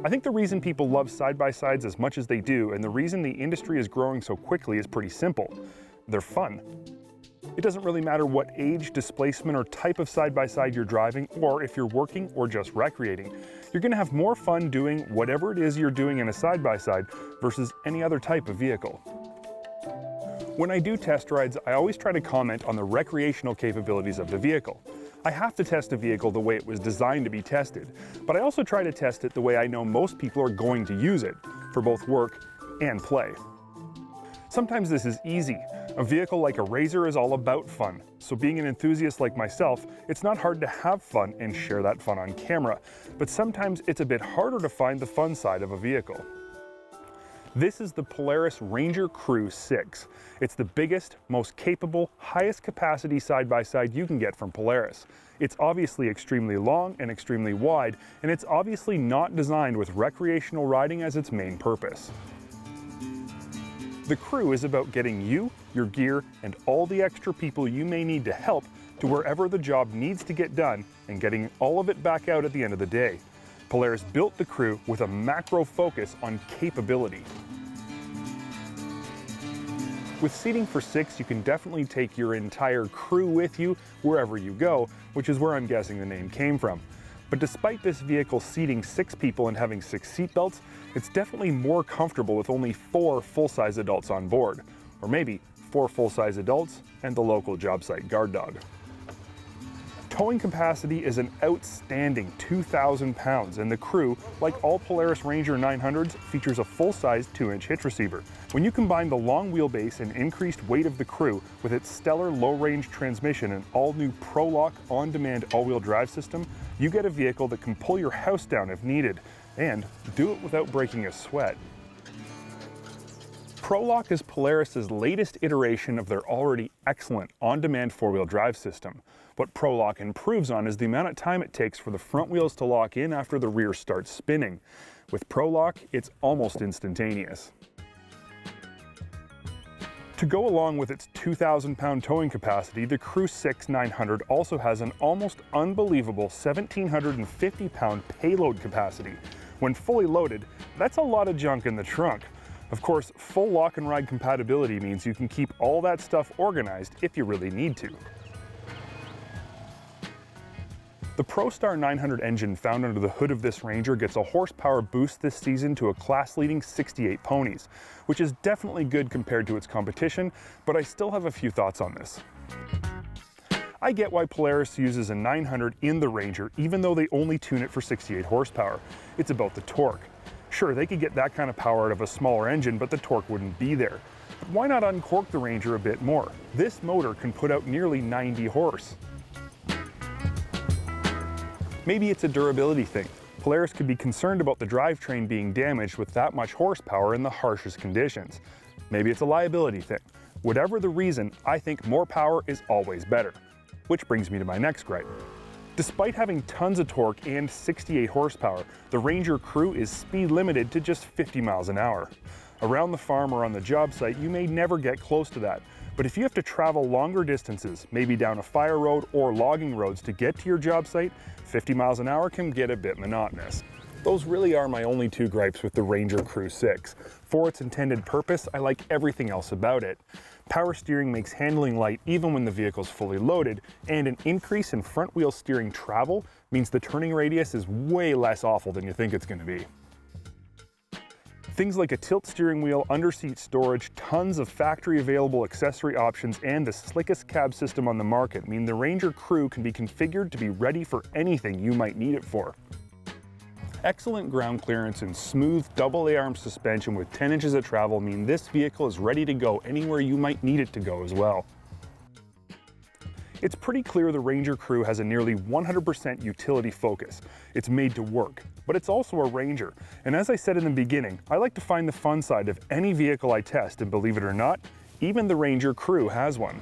I think the reason people love side-by-sides as much as they do, and the reason the industry is growing so quickly, is pretty simple. They're fun. It doesn't really matter what age, displacement, or type of side-by-side you're driving, or if you're working or just recreating. You're going to have more fun doing whatever it is you're doing in a side-by-side versus any other type of vehicle. When I do test rides, I always try to comment on the recreational capabilities of the vehicle. I have to test a vehicle the way it was designed to be tested, but I also try to test it the way I know most people are going to use it, for both work and play. Sometimes this is easy. A vehicle like a RZR is all about fun, so being an enthusiast like myself, it's not hard to have fun and share that fun on camera, but sometimes it's a bit harder to find the fun side of a vehicle. This is the Polaris Ranger Crew 6. It's the biggest, most capable, highest capacity side-by-side you can get from Polaris. It's obviously extremely long and extremely wide, and it's obviously not designed with recreational riding as its main purpose. The Crew is about getting you, your gear, and all the extra people you may need to help to wherever the job needs to get done and getting all of it back out at the end of the day. Polaris built the Crew with a macro focus on capability. With seating for 6, you can definitely take your entire crew with you wherever you go, which is where I'm guessing the name came from. But despite this vehicle seating 6 people and having 6 seat belts, it's definitely more comfortable with only 4 full-size adults on board, or maybe 4 full-size adults and the local job site guard dog. Towing capacity is an outstanding 2,000 pounds, and the Crew, like all Polaris Ranger 900s, features a full-size 2-inch hitch receiver. When you combine the long wheelbase and increased weight of the Crew with its stellar low-range transmission and all-new ProLock on-demand all-wheel drive system, you get a vehicle that can pull your house down if needed, and do it without breaking a sweat. ProLock is Polaris's latest iteration of their already excellent on-demand 4-wheel drive system. What ProLock improves on is the amount of time it takes for the front wheels to lock in after the rear starts spinning. With ProLock, it's almost instantaneous. To go along with its 2,000-pound towing capacity, the Crew 6 900 also has an almost unbelievable 1,750-pound payload capacity. When fully loaded, that's a lot of junk in the trunk. Of course, full lock and ride compatibility means you can keep all that stuff organized if you really need to. The ProStar 900 engine found under the hood of this Ranger gets a horsepower boost this season to a class-leading 68 ponies, which is definitely good compared to its competition, but I still have a few thoughts on this. I get why Polaris uses a 900 in the Ranger, even though they only tune it for 68 horsepower. It's about the torque. Sure, they could get that kind of power out of a smaller engine, but the torque wouldn't be there. But why not uncork the Ranger a bit more? This motor can put out nearly 90 horse. Maybe it's a durability thing. Polaris could be concerned about the drivetrain being damaged with that much horsepower in the harshest conditions. Maybe it's a liability thing. Whatever the reason, I think more power is always better. Which brings me to my next gripe. Despite having tons of torque and 68 horsepower, the Ranger Crew is speed limited to just 50 miles an hour. Around the farm or on the job site, you may never get close to that. But if you have to travel longer distances, maybe down a fire road or logging roads to get to your job site, 50 miles an hour can get a bit monotonous. Those really are my only 2 gripes with the Ranger Crew 6. For its intended purpose, I like everything else about it. Power steering makes handling light even when the vehicle's fully loaded, and an increase in front wheel steering travel means the turning radius is way less awful than you think it's going to be. Things like a tilt steering wheel, under-seat storage, tons of factory-available accessory options, and the slickest cab system on the market mean the Ranger Crew can be configured to be ready for anything you might need it for. Excellent ground clearance and smooth double A-arm suspension with 10 inches of travel mean this vehicle is ready to go anywhere you might need it to go as well. It's pretty clear the Ranger Crew has a nearly 100% utility focus. It's made to work, but it's also a Ranger. And as I said in the beginning, I like to find the fun side of any vehicle I test, and believe it or not, even the Ranger Crew has one.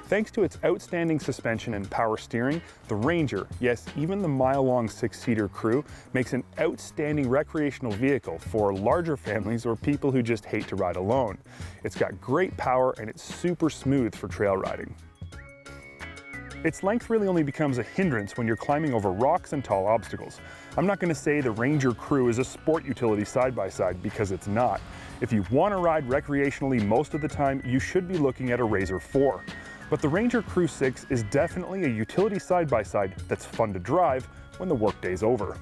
Thanks to its outstanding suspension and power steering, the Ranger, yes, even the mile-long 6-seater Crew, makes an outstanding recreational vehicle for larger families or people who just hate to ride alone. It's got great power and it's super smooth for trail riding. Its length really only becomes a hindrance when you're climbing over rocks and tall obstacles. I'm not going to say the Ranger Crew is a sport utility side-by-side because it's not. If you want to ride recreationally most of the time, you should be looking at a Razor 4. But the Ranger Crew 6 is definitely a utility side-by-side that's fun to drive when the workday's over.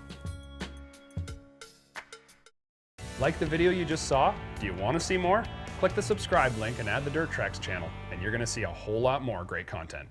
Like the video you just saw? Do you want to see more? Click the subscribe link and add the Dirt Tracks channel, and you're going to see a whole lot more great content.